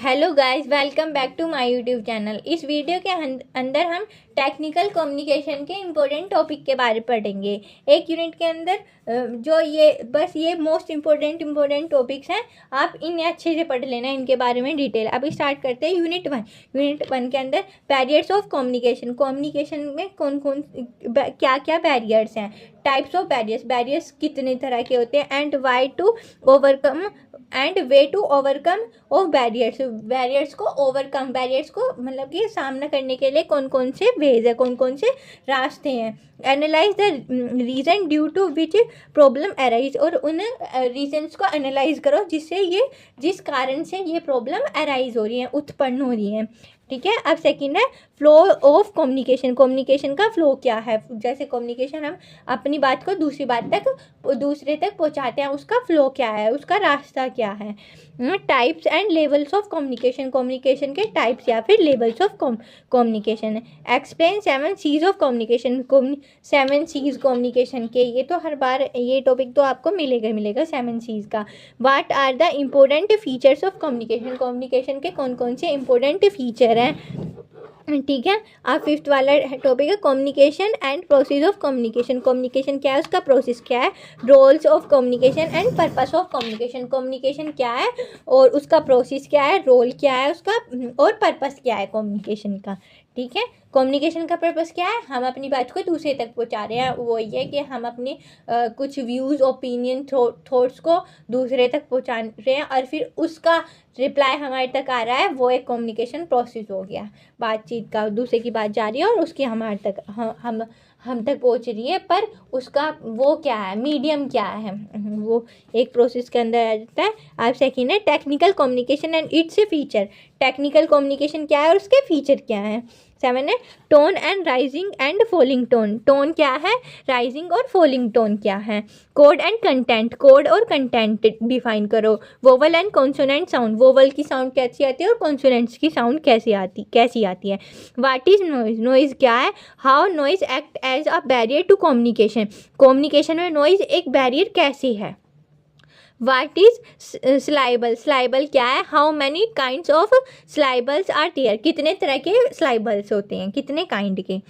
Hello guys, welcome back to my YouTube channel. इस video के अंदर हम टेक्निकल कम्युनिकेशन के इम्पोर्टेंट टॉपिक के बारे में पढ़ेंगे। एक यूनिट के अंदर जो ये मोस्ट इम्पोर्टेंट टॉपिक्स हैं, आप इन्हें अच्छे से पढ़ लेना, इनके बारे में डिटेल। अभी स्टार्ट करते हैं यूनिट वन के अंदर बैरियर्स ऑफ कम्युनिकेशन। कम्युनिकेशन में कौन कौन क्या क्या बैरियर्स हैं, टाइप्स ऑफ बैरियर्स कितने तरह के होते हैं, and why to overcome and way to overcome of barriers को मतलब कि सामना करने के लिए कौन कौन से वेज है, कौन कौन से रास्ते हैं। Analyse the reason due to which problem arise, और उन रीजन्स को एनालाइज करो जिस कारण से ये प्रॉब्लम अराइज हो रही है, उत्पन्न हो रही है। ठीक है। अब सेकंड है फ्लो ऑफ कम्युनिकेशन। कम्युनिकेशन का फ्लो क्या है, जैसे कम्युनिकेशन हम अपनी बात को दूसरे तक पहुंचाते हैं, उसका फ्लो क्या है, उसका रास्ता क्या है। Types and levels of communication. Communication के टाइप्स या फिर levels of communication. Explain 7 C's of communication. 7 C's communication के, ये तो हर बार ये टॉपिक तो आपको मिलेगा 7 C's का। What are the important features of communication. Communication के कौन कौन से इम्पोर्टेंट फीचर हैं। ठीक है। अब फिफ्थ वाला टॉपिक है communication and process of communication. Communication क्या है, उसका प्रोसेस क्या है। Roles of communication and purpose of communication. Communication क्या है और उसका प्रोसेस क्या है, रोल क्या है उसका, और पर्पस क्या है कम्युनिकेशन का। ठीक है। कम्युनिकेशन का पर्पस क्या है, हम अपनी बात को दूसरे तक पहुंचा रहे हैं। वो ये कि हम अपने कुछ व्यूज़, ओपिनियन, थॉट्स को दूसरे तक पहुंचा रहे हैं, और फिर उसका रिप्लाई हमारे तक आ रहा है। वो एक कम्युनिकेशन प्रोसेस हो गया। बातचीत का दूसरे की बात जा रही है और उसकी हमारे तक हम तक पहुंच रही है, पर उसका वो क्या है, मीडियम क्या है, वो एक प्रोसेस के अंदर आ जाता है। अब सेकेंड है technical communication and its feature. Technical communication क्या है और उसके फीचर क्या है। 7 है tone and rising and falling tone. Tone क्या है, राइजिंग और फॉलिंग टोन क्या है। Code and content. कोड और कंटेंट डिफाइन करो। Vowel and consonant sound. Vowel की साउंड कैसी आती है और कॉन्सोनेंट्स की साउंड कैसी आती है। What is noise. नॉइज क्या है, how noise act as a barrier to communication. Communication में नॉइज एक बैरियर कैसी है। What is syllable? Syllable क्या है, how many kinds of syllables are there. कितने तरह के syllables होते हैं, कितने काइंड के।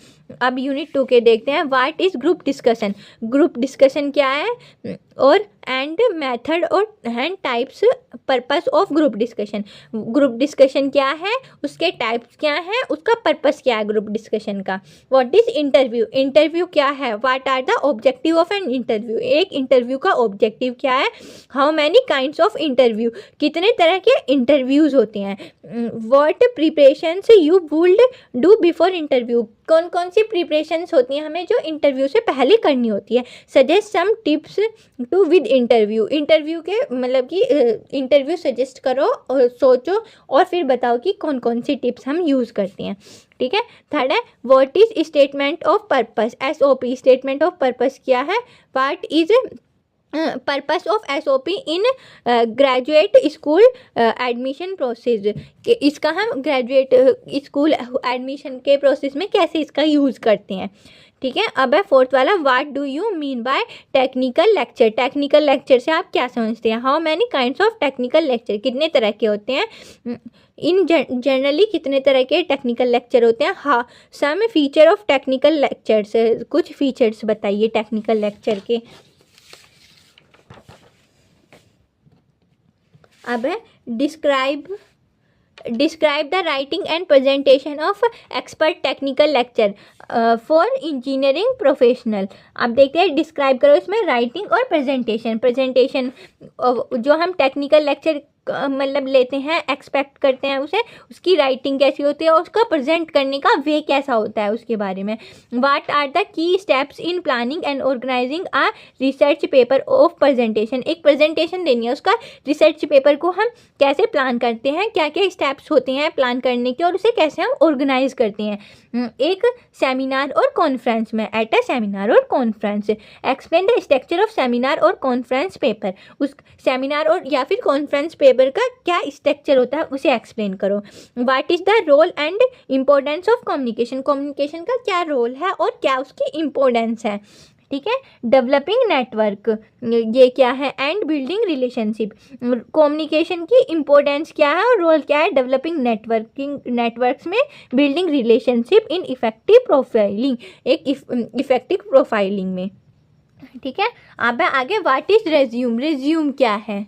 अब यूनिट 2 के देखते हैं। What is group discussion. Group discussion क्या है और एंड मेथड और and types, purpose of group discussion. Group discussion क्या है, उसके टाइप्स क्या है, उसका पर्पस क्या है ग्रुप डिस्कशन का। What is interview. इंटरव्यू क्या है, what are the objective of an interview. एक इंटरव्यू का ऑब्जेक्टिव क्या है। How many kinds of interview, कितने तरह के इंटरव्यूज होते हैं। What preparations you would do before interview. कौन कौन सी प्रिपरेशंस होती हैं हमें जो इंटरव्यू से पहले करनी होती है। Suggest some tips to with interview. Interview के मतलब कि इंटरव्यू सजेस्ट करो और सोचो और फिर बताओ कि कौन कौन सी टिप्स हम यूज़ करते हैं। ठीक है। थर्ड है what is statement of purpose. SOP। Statement of purpose क्या है, what is purpose of SOP in graduate school admission process. इसका हम ग्रेजुएट स्कूल एडमिशन के प्रोसेस में कैसे इसका यूज़ करते हैं। ठीक है। अब है फोर्थ वाला what do you mean bye technical lecture. Technical lecture से आप क्या समझते हैं। How many kinds of technical lecture, कितने तरह के होते हैं। इन जनरली कितने तरह के टेक्निकल लेक्चर होते हैं। हाँ, सम फीचर ऑफ टेक्निकल लेक्चर्स। कुछ फीचर्स बताइए टेक्निकल लेक्चर के। अब है describe the writing and presentation of expert technical lecture for engineering professional. आप देखते हैं डिस्क्राइब करो इसमें राइटिंग और प्रेजेंटेशन जो हम टेक्निकल लेक्चर मतलब लेते हैं, एक्सपेक्ट करते हैं उसे, उसकी राइटिंग कैसी होती है और उसका प्रेजेंट करने का वे कैसा होता है उसके बारे में। What are the key steps in planning and organising a research paper of presentation. एक प्रेजेंटेशन देनी है, उसका रिसर्च पेपर को हम कैसे प्लान करते हैं, क्या क्या स्टेप्स होते हैं प्लान करने के, और उसे कैसे हम ऑर्गेनाइज करते हैं। एक सेमिनार और कॉन्फ्रेंस में, एट अ सेमिनार और conference. Explain the structure of seminar और कॉन्फ्रेंस पेपर। उस सेमिनार और या फिर कॉन्फ्रेंस पेपर का क्या स्ट्रक्चर होता है उसे एक्सप्लेन करो। What is the role and importance of communication. Communication का क्या रोल है और क्या उसकी इम्पोर्टेंस है। ठीक है। डेवलपिंग नेटवर्क, ये क्या है, एंड बिल्डिंग रिलेशनशिप। कम्युनिकेशन की इम्पोर्टेंस क्या है और रोल क्या है डेवलपिंग नेटवर्क्स में, building relationship in effective profiling, एक इफेक्टिव प्रोफाइलिंग में, ठीक है। अब आगे व्हाट इज रेज्यूम, रेज्यूम क्या है,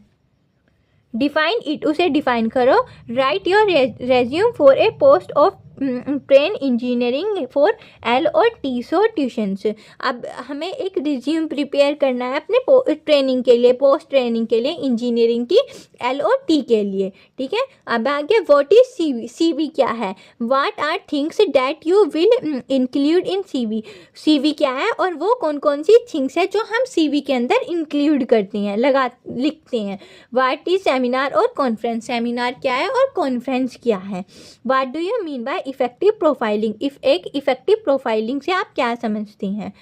डिफाइन इट, उसे डिफाइन करो। Right your resume for a post of train engineering for L और T सो ट्यूशंस। अब हमें एक रिज्यूम प्रिपेयर करना है अपने ट्रेनिंग के लिए, पोस्ट ट्रेनिंग के लिए, इंजीनियरिंग की L और T के लिए, ठीक है। अब आगे व्हाट इज CV, CV क्या है, what are things that you will include in CV, CV क्या है और वो कौन कौन सी थिंग्स है जो हम CV के अंदर इंक्लूड करते हैं, लिखते हैं। व्हाट इज सेमिनार और कॉन्फ्रेंस, सेमिनार क्या है और कॉन्फ्रेंस क्या है। What do you mean bye effective profiling, एक इफेक्टिव प्रोफाइलिंग से आप क्या समझते हैं।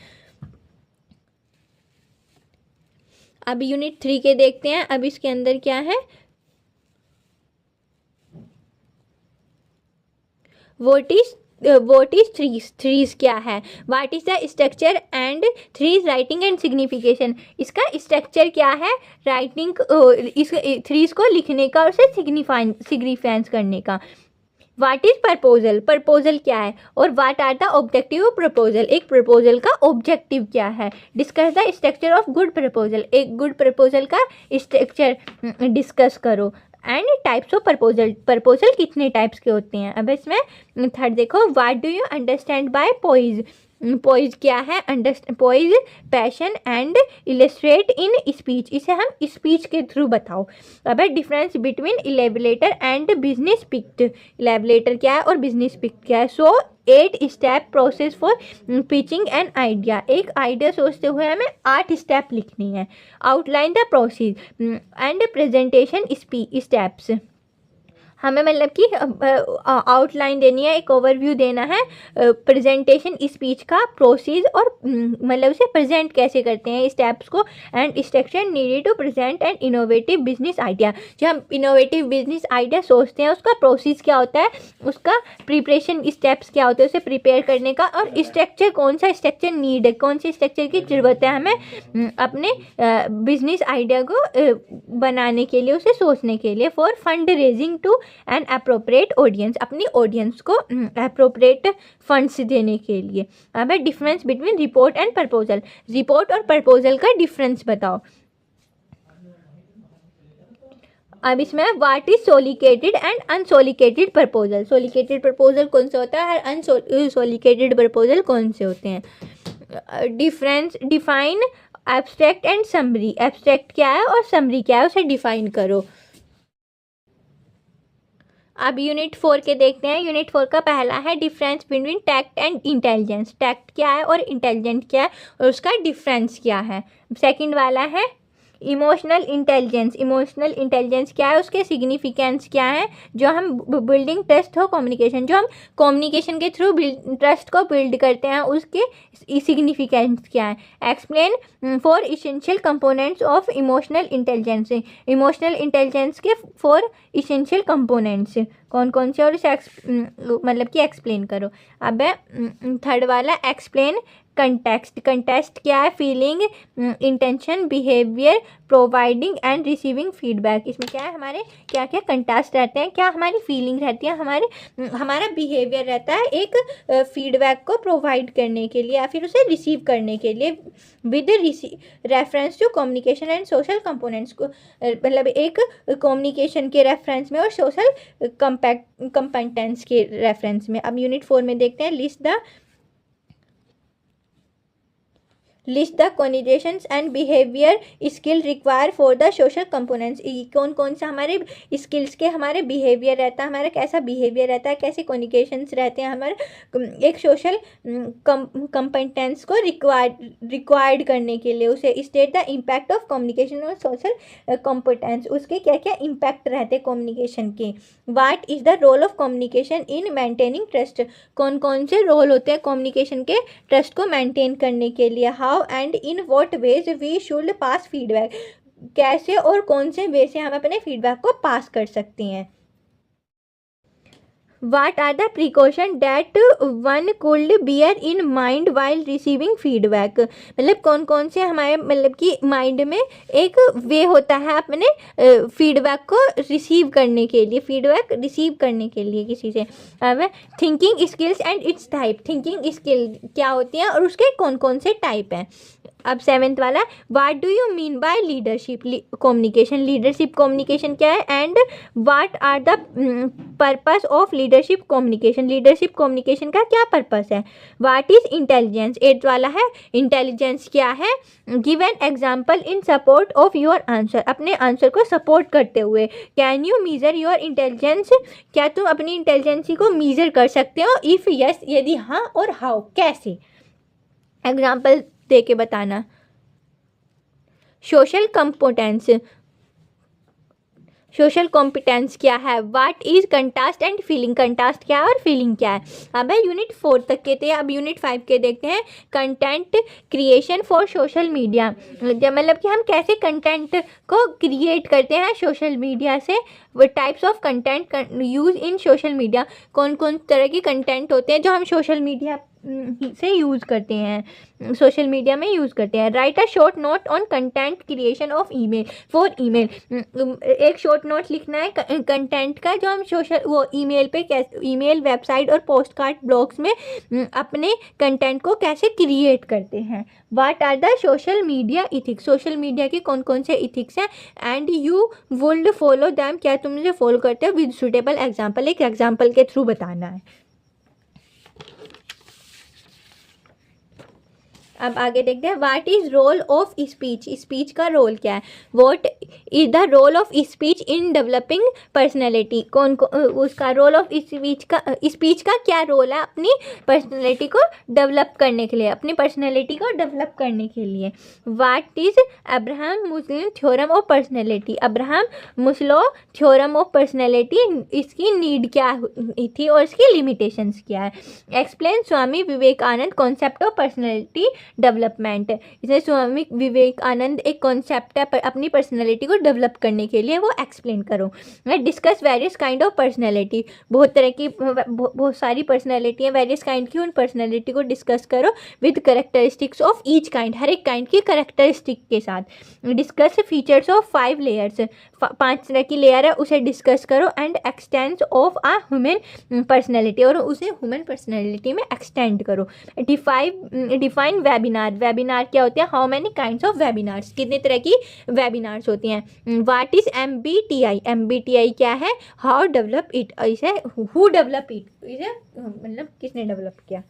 अब यूनिट 3 के देखते हैं। अब इसके अंदर क्या है, व्हाट इज थ्रीज क्या है, what is the structure and threes writing and signification, इसका स्ट्रक्चर क्या है, राइटिंग इस थ्रीज को लिखने का और उसे सिग्निफाइंस करने का। व्हाट इज प्रपोजल, प्रपोजल क्या है और what are the objective of proposal, एक प्रपोजल का ऑब्जेक्टिव क्या है। Discuss the structure of good proposal, एक गुड प्रपोजल का स्ट्रक्चर डिस्कस करो। And types of proposal, proposal कितने टाइप्स के होते हैं। अब इसमें थर्ड देखो, what do you understand by poise, poise क्या है, poise passion and illustrate in speech, इसे हम स्पीच के थ्रू बताओ। अब है difference between elaborator and business picked, इलेबरेटर क्या है और बिजनेस पिक्ट क्या है। सो 8 step process for pitching an idea, एक आइडिया सोचते हुए हमें 8 स्टेप लिखनी है। Outline the process and presentation steps, हमें मतलब कि आउटलाइन देनी है, एक ओवरव्यू देना है प्रेजेंटेशन स्पीच का, प्रोसीज और मतलब उसे प्रेजेंट कैसे करते हैं स्टेप्स को। And structure needed to present an innovative business idea, जब हम इनोवेटिव बिजनेस आइडिया सोचते हैं उसका प्रोसीज क्या होता है, उसका प्रिपरेशन स्टेप्स क्या होते हैं उसे प्रिपेयर करने का, और स्ट्रक्चर कौन सा स्ट्रक्चर नीड है, कौन से स्ट्रक्चर की ज़रूरत है हमें अपने बिजनेस आइडिया को बनाने के लिए, उसे सोचने के लिए। For fund raising to and appropriate audience, अपनी ऑडियंस को अप्रोप्रिएट फंड्स देने के लिए। अब है difference between report and proposal, report और प्रपोजल का डिफरेंस बताओ। अब इसमें what is solicited and unsolicited proposal, solicited proposal कौन सा होता है और अनसोलिकेटेड प्रपोजल कौन से होते हैं। Difference, define abstract and summary, abstract क्या है और समरी क्या है उसे डिफाइन करो। अब यूनिट 4 के देखते हैं। यूनिट 4 का पहला है difference between tact and intelligence, tact क्या है और इंटेलिजेंट क्या है और उसका डिफरेंस क्या है। सेकंड वाला है इमोशनल इंटेलिजेंस, इमोशनल इंटेलिजेंस क्या है, उसके सिग्निफिकेंस क्या है, जो हम बिल्डिंग ट्रस्ट हो कम्युनिकेशन, जो हम कम्युनिकेशन के थ्रू ट्रस्ट को बिल्ड करते हैं उसके सिग्निफिकेंस क्या है। Explain for essential components of emotional intelligence, emotional intelligence के 4 इसेंशियल कंपोनेंट्स कौन कौन से और इसे मतलब कि एक्सप्लेन करो। अब थर्ड वाला एक्सप्लेन कंटेक्स्ट, कंटेक्स्ट क्या है, feeling, intention, behaviour, providing and receiving feedback. इसमें क्या है, हमारे क्या क्या कंटेक्स्ट रहते हैं, क्या हमारी फीलिंग रहती है, हमारा बिहेवियर रहता है एक फीडबैक को प्रोवाइड करने के लिए या फिर उसे रिसीव करने के लिए, with reference to communication and social components को, मतलब एक कम्युनिकेशन के रेफरेंस में और सोशल कंपेटेंस के रेफरेंस में। अब यूनिट 4 में देखते हैं list the cognitions and behaviour skill require for the social components, कौन कौन सा हमारे स्किल्स के हमारे बिहेवियर रहता है, हमारा कैसा बिहेवियर रहता है, कैसे कॉग्निशंस रहते हैं हमारे एक सोशल कंपेटेंस को रिक्वायर्ड करने के लिए। उसे state the impact of communication और सोशल कंपेटेंस, उसके क्या क्या इम्पैक्ट रहते हैं कम्युनिकेशन के। What is the role of communication in maintaining trust, कौन कौन से रोल होते हैं कम्युनिकेशन के ट्रस्ट को मेंटेन करने के लिए। How and in what ways we should pass feedback, कैसे और कौन से वे से हम अपने फीडबैक को पास कर सकते हैं। What are the precaution that one could bear in mind while receiving feedback? मतलब कौन कौन से हमारे मतलब कि माइंड में एक वे होता है अपने फीडबैक को रिसीव करने के लिए, फीडबैक रिसीव करने के लिए किसी से। अब thinking skills and it's type, thinking skill क्या होती है और उसके कौन कौन से टाइप हैं। अब 7th वाला, what do you mean by leadership communication, leadership communication क्या है and what are the purpose of leadership communication, leadership communication का क्या पर्पस है। व्हाट इज इंटेलिजेंस, 8th वाला है इंटेलिजेंस क्या है। Give an example in support of your answer, अपने आंसर को सपोर्ट करते हुए। Can you measure your intelligence, क्या तुम अपनी इंटेलिजेंसी को मीजर कर सकते हो। इफ़ यस, यदि हाँ, और हाउ, कैसे, एग्जाम्पल दे के बताना। सोशल कंपोटेंस, सोशल कॉम्पिटेंस क्या है। व्हाट इज कंटास्ट एंड फीलिंग, कंटास्ट क्या है और फीलिंग क्या है। अब है यूनिट 4 तक के थे, अब यूनिट 5 के देखते हैं। Content creation for social media, मतलब कि हम कैसे कंटेंट को क्रिएट करते हैं सोशल मीडिया से। वो types of content use in social media, कौन कौन तरह के कंटेंट होते हैं जो हम सोशल मीडिया से यूज़ करते हैं, सोशल मीडिया में यूज़ करते हैं। Right a short note on content creation of email for email, एक शॉर्ट नोट लिखना है कंटेंट का जो हम सोशल वो ईमेल पे कैसे, ईमेल, वेबसाइट और पोस्ट कार्ड ब्लॉग्स में अपने कंटेंट को कैसे क्रिएट करते हैं। What are the social media ethics, social media के कौन कौन से इथिक्स हैं and you would follow them, क्या तुम मुझे फॉलो करते हो विद सुटेबल एग्जाम्पल, एक एग्जाम्पल के थ्रू बताना है। अब आगे देखते हैं। What is role of speech, speech का रोल क्या है। What is the role of speech in developing personality, कौन उसका रोल ऑफ स्पीच का क्या रोल है अपनी पर्सनैलिटी को डेवलप करने के लिए, अपनी पर्सनैलिटी को डेवलप करने के लिए। What is Abraham Maslow theorem of personality, Abraham Maslow theorem of personality, इसकी नीड क्या थी और इसकी लिमिटेशंस क्या है। Explain Swami Vivekananda concept of personality development, इसमें स्वामी विवेकानंद एक कॉन्सेप्ट है अपनी पर्सनैलिटी को डेवलप करने के लिए, वो एक्सप्लेन करो। Discuss various kind of personality, बहुत तरह की बहुत सारी पर्सनैलिटी है वेरियस काइंड की, उन पर्सनैलिटी को डिस्कस करो with characteristics of each kind, हर एक काइंड की करेक्टरिस्टिक के साथ। डिस्कस फीचर्स ऑफ 5 लेयर्स, 5 तरह की लेयर है उसे डिस्कस करो। And extents of a human personality, और उसे ह्यूमन पर्सनैलिटी में एक्सटेंड करो। डिफाइन वेबिनार, वेबिनार क्या होते हैं। How many kinds of webinars, कितने तरह की वेबिनार्स होती हैं। व्हाट इज MBTI, MBTI क्या है। हाउ डेवलप इट, इसे हु डेवलप इट, इसे मतलब किसने डेवलप किया।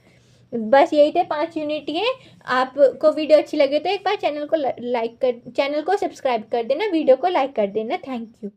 बस यही थे 5 यूनिट के। आपको वीडियो अच्छी लगे तो एक बार चैनल को लाइक कर, चैनल को सब्सक्राइब कर देना, वीडियो को लाइक कर देना। Thank you.